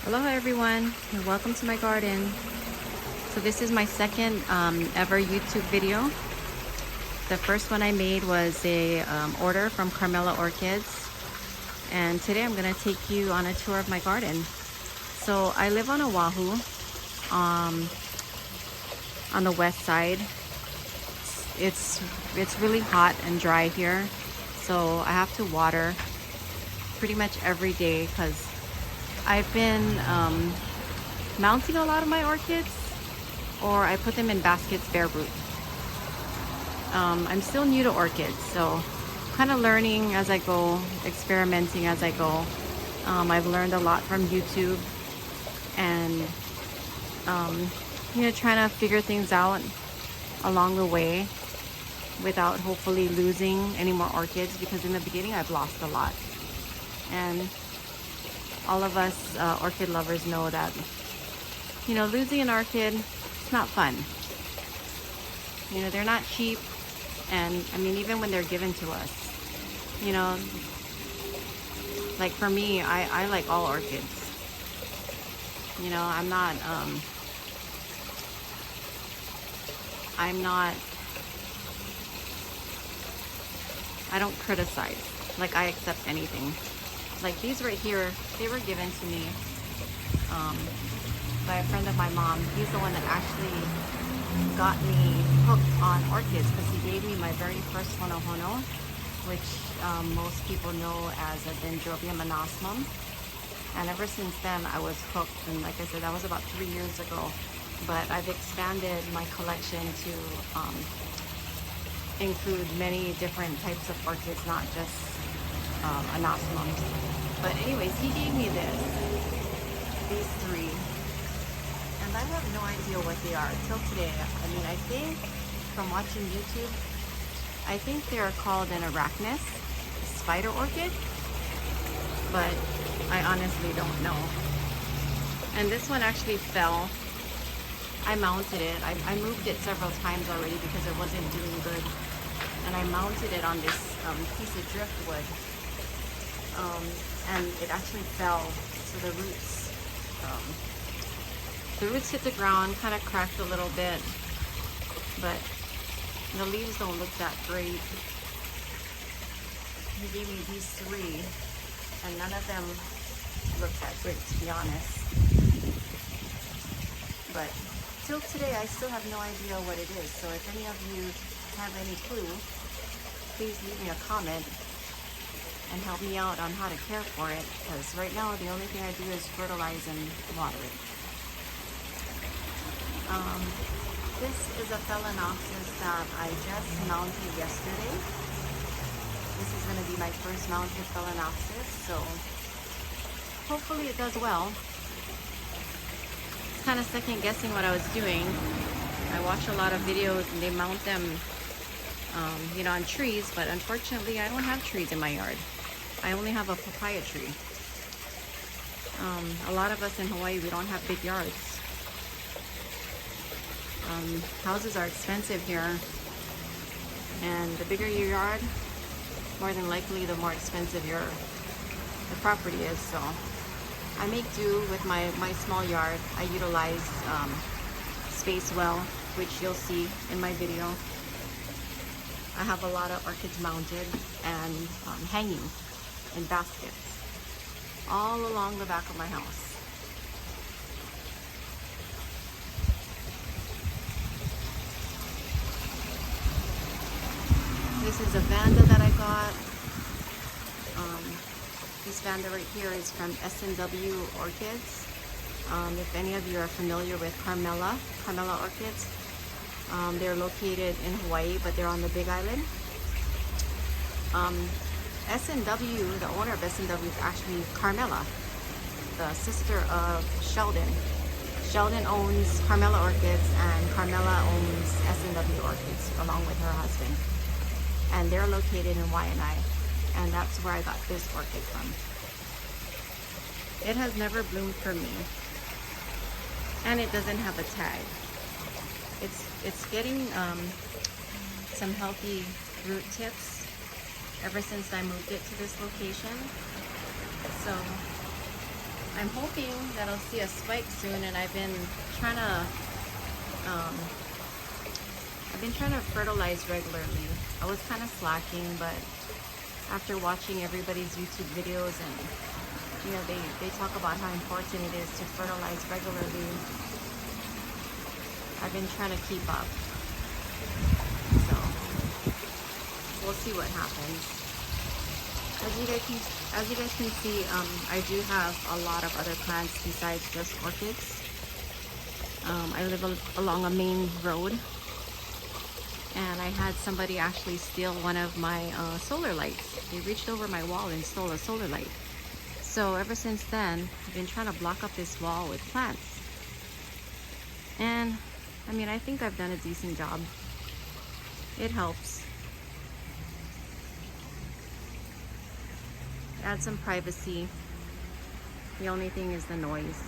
Hello everyone, and welcome to my garden. So this is my second ever YouTube video. The first one I made was a order from Carmela Orchids, and today I'm going to take you on a tour of my garden. So I live on Oahu, on the west side. It's really hot and dry here, so I have to water pretty much every day because I've been mounting a lot of my orchids, or I put them in baskets bare root. I'm still new to orchids, so kind of learning as I go, experimenting as I go. I've learned a lot from YouTube, and trying to figure things out along the way without hopefully losing any more orchids, because in the beginning I've lost a lot. And all of us orchid lovers know that, losing an orchid, it's not fun. They're not cheap, and I mean, even when they're given to us, like for me, I like all orchids. I don't criticize. Like, I accept anything. Like these right here, they were given to me by a friend of my mom. He's the one that actually got me hooked on orchids, because he gave me my very first hono, which most people know as a Dendrobium anosmum. And ever since then, I was hooked. And like I said, that was about 3 years ago. But I've expanded my collection to include many different types of orchids, not just anosmums. But anyways, he gave me these three, and I have no idea what they are till today. I mean, I think from watching YouTube, I think they're called an arachnus, spider orchid, but I honestly don't know. And this one actually fell. I mounted it. I moved it several times already because it wasn't doing good, and I mounted it on this piece of driftwood. And it actually fell, so the roots hit the ground, kind of cracked a little bit, but the leaves don't look that great. He gave me these three, and none of them look that great, to be honest. But till today, I still have no idea what it is. So if any of you have any clue, please leave me a comment and help me out on how to care for it, because right now the only thing I do is fertilize and water it. This is a Phalaenopsis that I just mounted yesterday. This is going to be my first mounted Phalaenopsis, so hopefully it does well. It's kind of second guessing what I was doing. I watch a lot of videos and they mount them on trees, but unfortunately I don't have trees in my yard. I only have a papaya tree. A lot of us in Hawaii, we don't have big yards. Houses are expensive here, and the bigger your yard, more than likely the more expensive the property is. So I make do with my small yard. I utilize space well, which you'll see in my video. I have a lot of orchids mounted and hanging in baskets all along the back of my house. This is a Vanda that I got. This Vanda right here is from S&W Orchids. If any of you are familiar with Carmela Orchids, they're located in Hawaii, but they're on the Big Island. S&W, the owner of S&W is actually Carmela, the sister of Sheldon. Sheldon owns Carmela Orchids, and Carmela owns S&W Orchids along with her husband. And they're located in Waianae, and that's where I got this orchid from. It has never bloomed for me, and it doesn't have a tag. It's getting some healthy root tips ever since I moved it to this location. So I'm hoping that I'll see a spike soon, and I've been trying to fertilize regularly. I was kind of slacking, but after watching everybody's YouTube videos, and you know, they talk about how important it is to fertilize regularly, I've been trying to keep up. So we'll see what happens. As you guys can see, I do have a lot of other plants besides just orchids. I live along a main road, and I had somebody actually steal one of my solar lights. They reached over my wall and stole a solar light. So ever since then, I've been trying to block up this wall with plants. And I mean, I think I've done a decent job. It helps. Add some privacy. The only thing is the noise.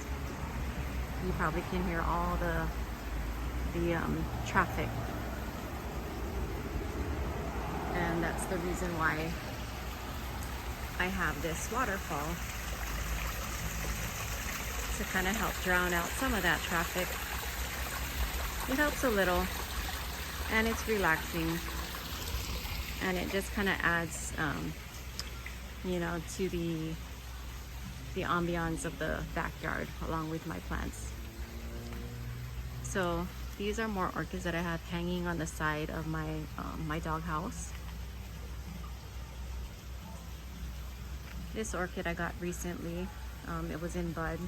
You probably can hear all the traffic. And that's the reason why I have this waterfall, to kind of help drown out some of that traffic. It helps a little, and it's relaxing, and it just kind of adds you know, to the ambiance of the backyard along with my plants. So these are more orchids that I have hanging on the side of my my dog house. This orchid I got recently. It was in bud.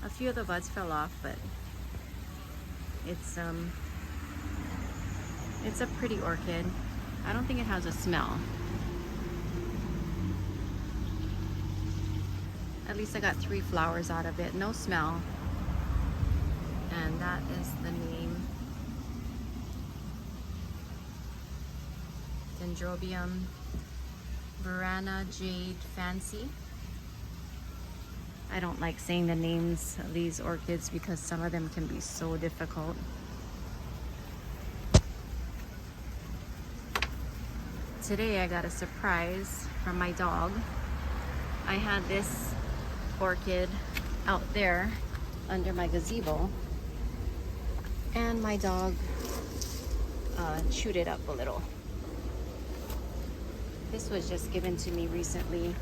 A few of the buds fell off, but it's a pretty orchid. I don't think it has a smell. At least I got 3 flowers out of it. No smell. And that is the name. Dendrobium Burana Jade Fancy. I don't like saying the names of these orchids because some of them can be so difficult. Today I got a surprise from my dog. I had this orchid out there under my gazebo, and my dog chewed it up a little. This was just given to me recently.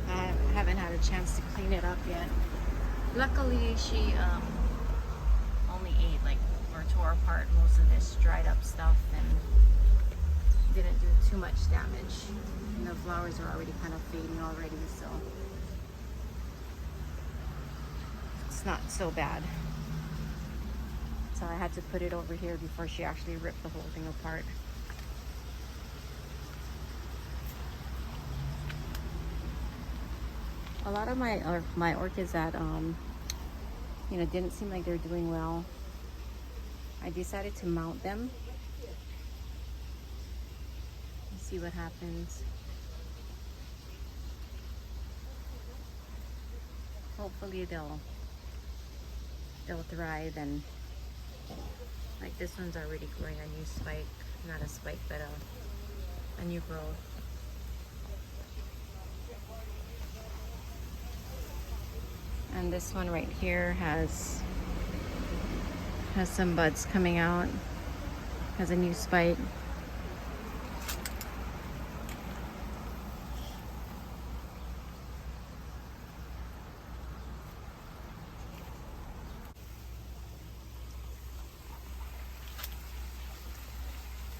I haven't had a chance to clean it up yet. Luckily, she only ate or tore apart most of this dried up stuff and didn't do too much damage. And the flowers are already kind of fading already, so it's not so bad. So I had to put it over here before she actually ripped the whole thing apart. A lot of my orchids that you know, didn't seem like they're doing well, I decided to mount them. Let's see what happens. Hopefully they'll thrive, and like this one's already growing a new spike, not a spike, but a new growth. And this one right here has some buds coming out, has a new spike.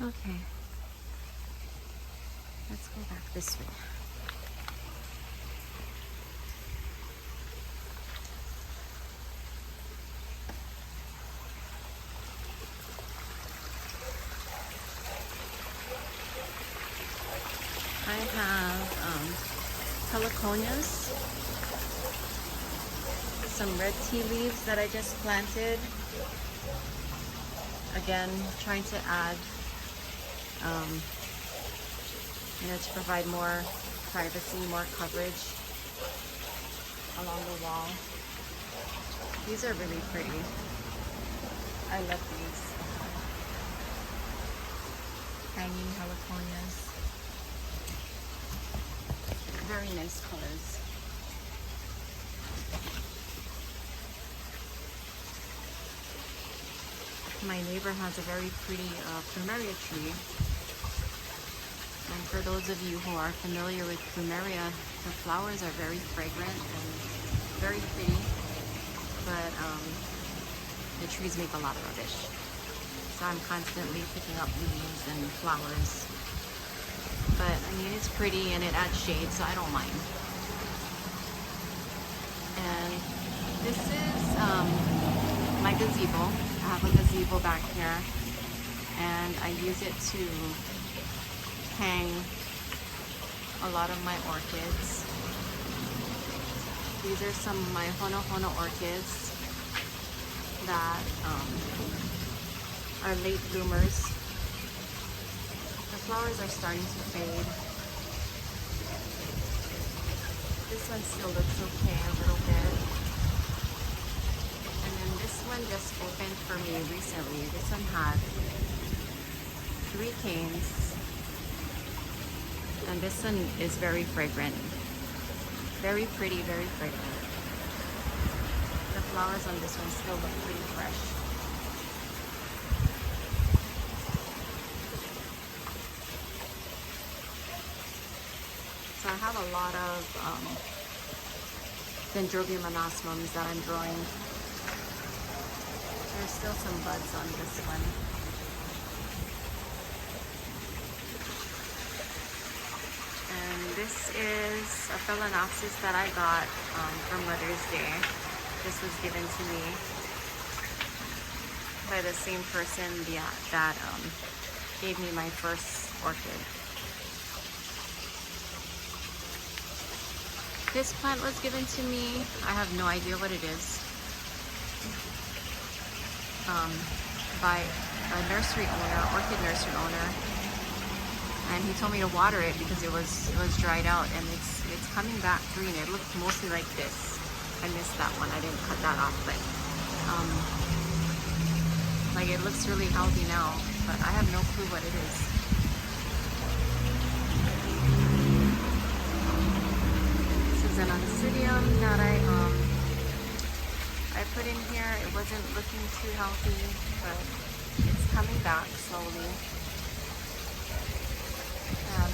Okay, let's go back this way. I have pelargonias, some red tea leaves that I just planted. Again, trying to add, you know, to provide more privacy, more coverage along the wall. These are really pretty. I love these. Hanging pelargonias. Very nice colors. My neighbor has a very pretty plumeria tree. And for those of you who are familiar with plumeria, the flowers are very fragrant and very pretty, but the trees make a lot of rubbish. So I'm constantly picking up leaves and flowers. But I mean, it's pretty and it adds shade, so I don't mind. And this is my gazebo. I have a gazebo back here, and I use it to hang a lot of my orchids. These are some of my Hono orchids that are late bloomers. The flowers are starting to fade. This one still looks okay a little bit. And then this one just opened for me recently. This one had 3 canes. And this one is very fragrant. Very pretty, very fragrant. The flowers on this one still look pretty fresh. So I have a lot of Dendrobium anosmums that I'm growing. There's still some buds on this one. And this is a Phalaenopsis that I got for Mother's Day. This was given to me by the same person that gave me my first orchid. This plant was given to me. I have no idea what it is. By a nursery owner, orchid nursery owner, and he told me to water it because it was dried out, and it's coming back green. It looks mostly like this. I missed that one. I didn't cut that off, but like it looks really healthy now, but I have no clue what it is. An Oncidium that I put in here. It wasn't looking too healthy, but it's coming back slowly.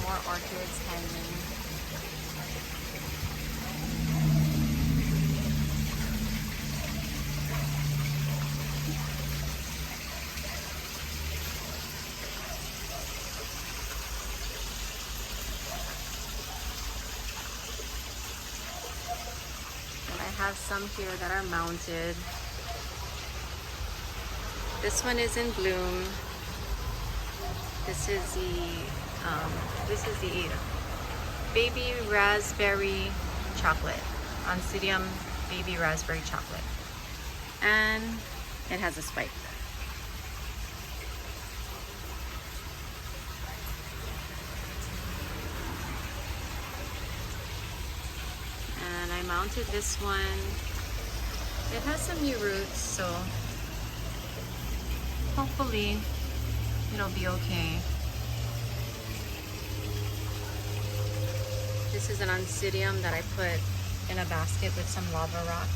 More orchids hanging. I have some here that are mounted. This one is in bloom. This is the baby raspberry chocolate. Oncidium baby raspberry chocolate. And it has a spike. And I mounted this one. It has some new roots, so hopefully it'll be okay. This is an Oncidium that I put in a basket with some lava rock.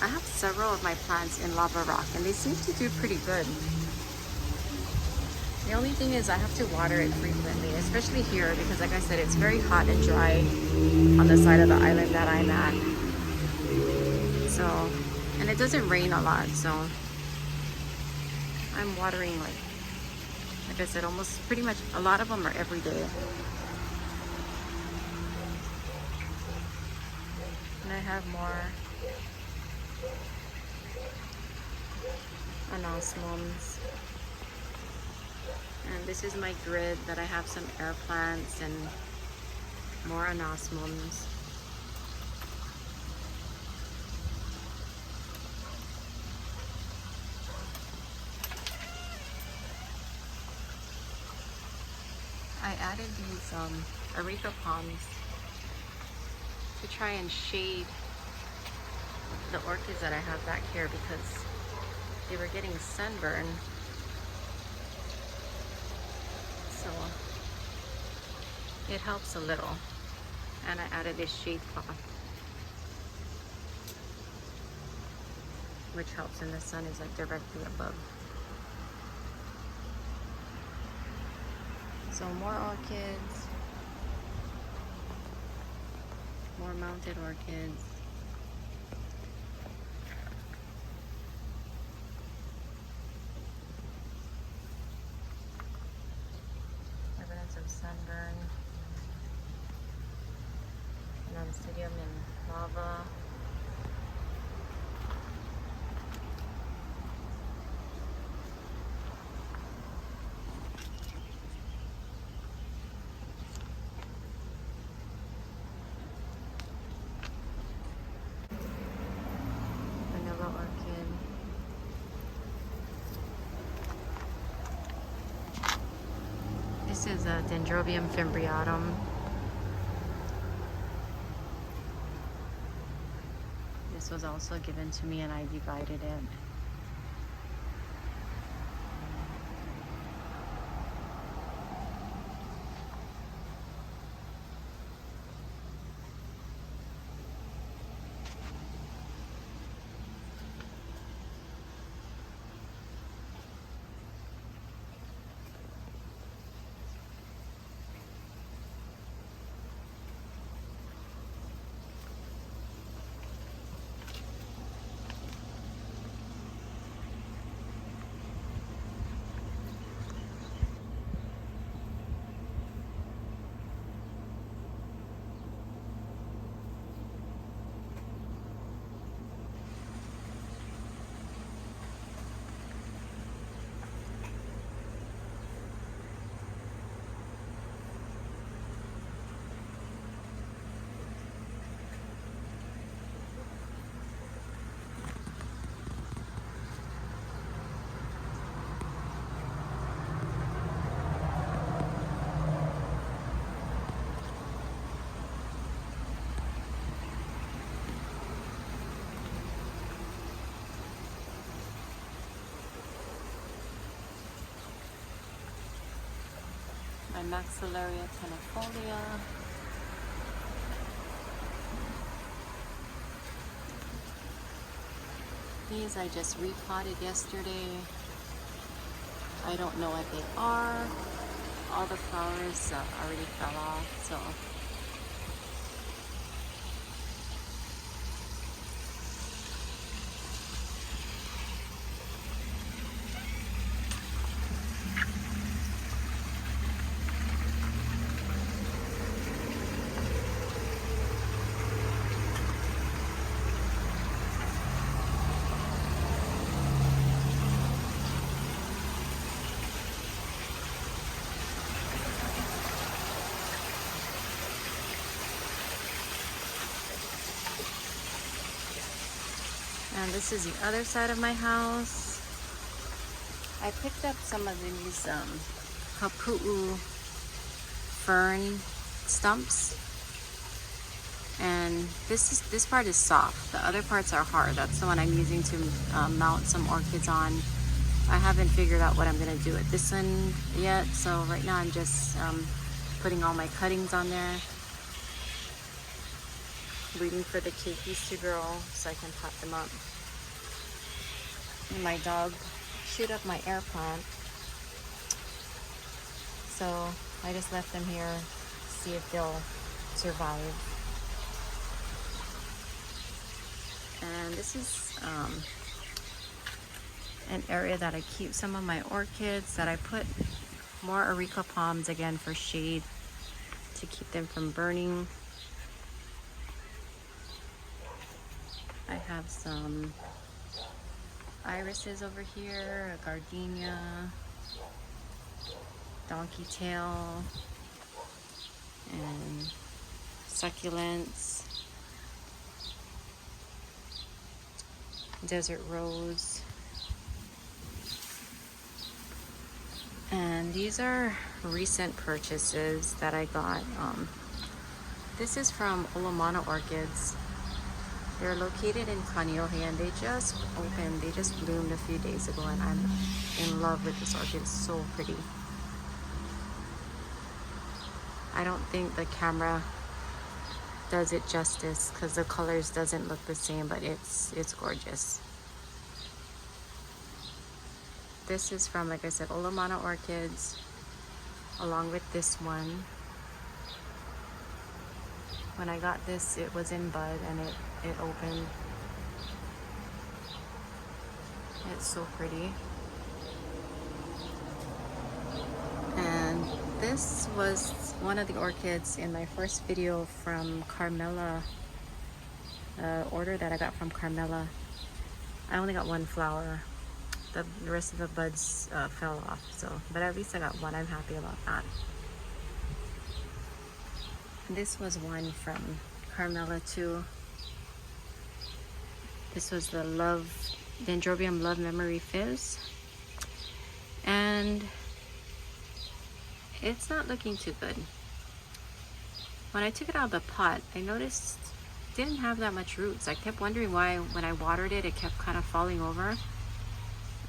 I have several of my plants in lava rock and they seem to do pretty good. The only thing is I have to water it frequently, especially here because like I said, it's very hot and dry on the side of the island that I'm at. So, and it doesn't rain a lot, so I'm watering like I said, almost pretty much a lot of them are every day. And I have more anosmums. And this is my grid that I have some air plants and more anosmums. I added these areca palms to try and shade the orchids that I have back here because they were getting sunburn. So it helps a little. And I added this shade cloth, which helps when the sun is like directly above. So more orchids, more mounted orchids. Evidence of sunburn. And Oncidium in lava. Vanilla orchid. This is a Dendrobium fimbriatum. This was also given to me and I divided it. My Maxillaria tenafolia. These I just repotted yesterday. I don't know what they are. All the flowers already fell off, so and this is the other side of my house. I picked up some of these hapu'u fern stumps, and this part is soft. The other parts are hard. That's the one I'm using to mount some orchids on. I haven't figured out what I'm gonna do with this one yet, so right now I'm just putting all my cuttings on there, waiting for the keikis to grow so I can pot them up. And my dog chewed up my air plant, so I just left them here to see if they'll survive. And this is an area that I keep some of my orchids, that I put more areca palms again for shade to keep them from burning. I have some irises over here, a gardenia, donkey tail, and succulents, desert rose. And these are recent purchases that I got. This is from Olomana Orchids. They're located in Kaneohe, and they just opened, they just bloomed a few days ago, and I'm in love with this orchid. It's so pretty. I don't think the camera does it justice because the colors doesn't look the same, but it's gorgeous. This is from, like I said, Olomana Orchids, along with this one. When I got this, it was in bud and it opened. It's so pretty. And this was one of the orchids in my first video from Carmela, order that I got from Carmela. I only got one flower. The rest of the buds fell off, so, but at least I got one. I'm happy about that. This was one from Carmela too. This was the Dendrobium Love Memory Fizz, and it's not looking too good. When I took it out of the pot, I noticed it didn't have that much roots. I kept wondering why when I watered it, it kept kind of falling over.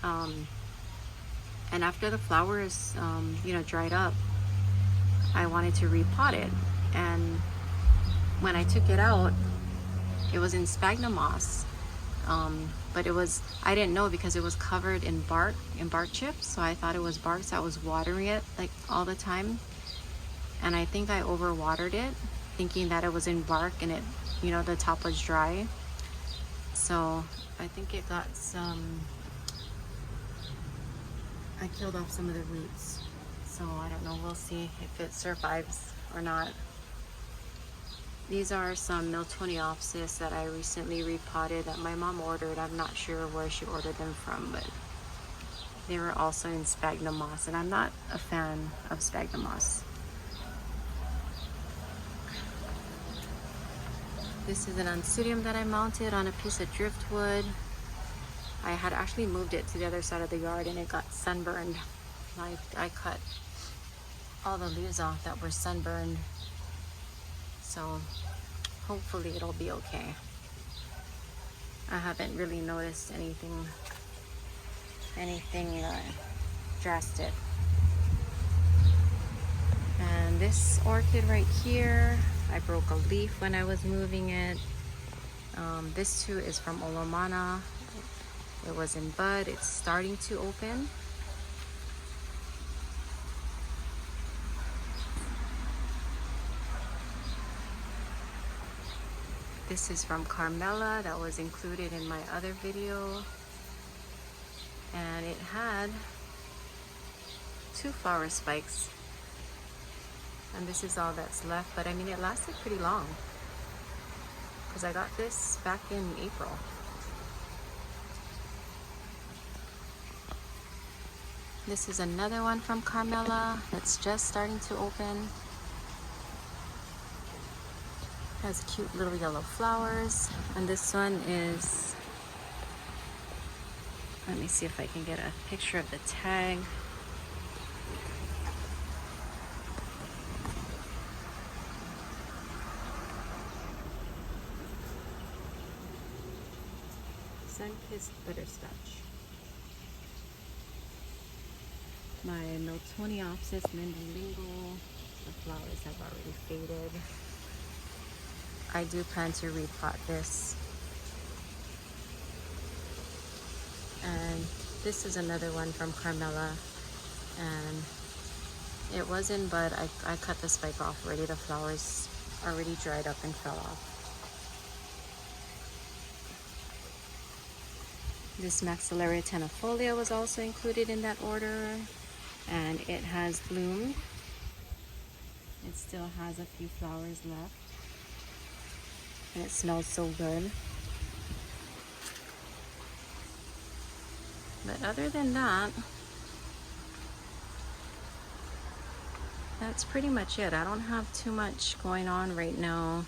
And after the flowers, you know, dried up, I wanted to repot it. And when I took it out, it was in sphagnum moss. But I didn't know because it was covered in bark chips. So I thought it was bark, so I was watering it like all the time. And I think I overwatered it, thinking that it was in bark and it, you know, the top was dry. So I think it got I killed off some of the roots. So I don't know, we'll see if it survives or not. These are some Miltoniopsis that I recently repotted that my mom ordered. I'm not sure where she ordered them from, but they were also in sphagnum moss, and I'm not a fan of sphagnum moss. This is an Oncidium that I mounted on a piece of driftwood. I had actually moved it to the other side of the yard and it got sunburned. I cut all the leaves off that were sunburned. So hopefully it'll be okay. I haven't really noticed anything drastic. And this orchid right here, I broke a leaf when I was moving it. This too is from Olomana. It was in bud. It's starting to open. This is from Carmela that was included in my other video. And it had 2 flower spikes. And this is all that's left. But I mean, it lasted pretty long, because I got this back in April. This is another one from Carmela that's just starting to open. Has cute little yellow flowers. And this one is, let me see if I can get a picture of the tag. Sun-kissed butterscotch. My Miltoniopsis Mendelingo, the flowers have already faded. I do plan to repot this. And this is another one from Carmela, and it was in bud. I cut the spike off already. The flowers already dried up and fell off. This Maxillaria tenafolia was also included in that order, and it has bloomed. It still has a few flowers left, and it smells so good. But other than that, that's pretty much it. I don't have too much going on right now.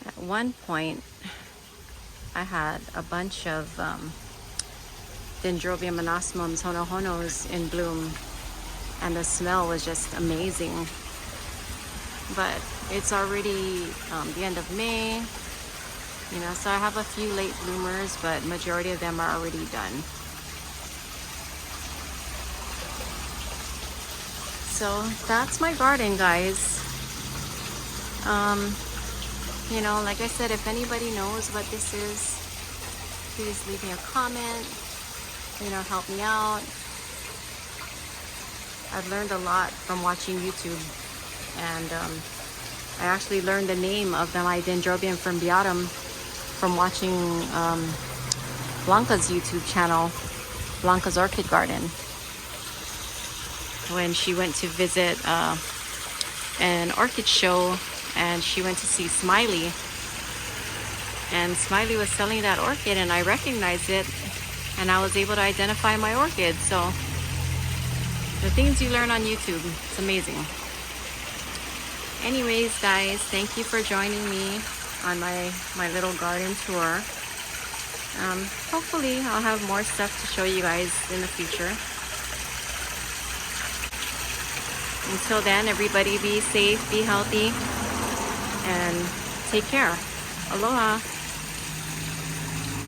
At one point, I had a bunch of Dendrobium monosmums honohonos in bloom, and the smell was just amazing. But it's already the end of May, you know, so I have a few late bloomers, but majority of them are already done. So that's my garden, guys. You know, like I said, if anybody knows what this is, please leave me a comment, you know, help me out. I've learned a lot from watching YouTube, and I actually learned the name of the my Dendrobium fimbriatum from watching Blanca's YouTube channel, Blanca's Orchid Garden, when she went to visit an orchid show, and she went to see Smiley, and Smiley was selling that orchid, and I recognized it, and I was able to identify my orchid. So the things you learn on YouTube, it's amazing. Anyways, guys, thank you for joining me on my little garden tour. Hopefully I'll have more stuff to show you guys in the future. Until then, everybody be safe, be healthy, and take care. Aloha.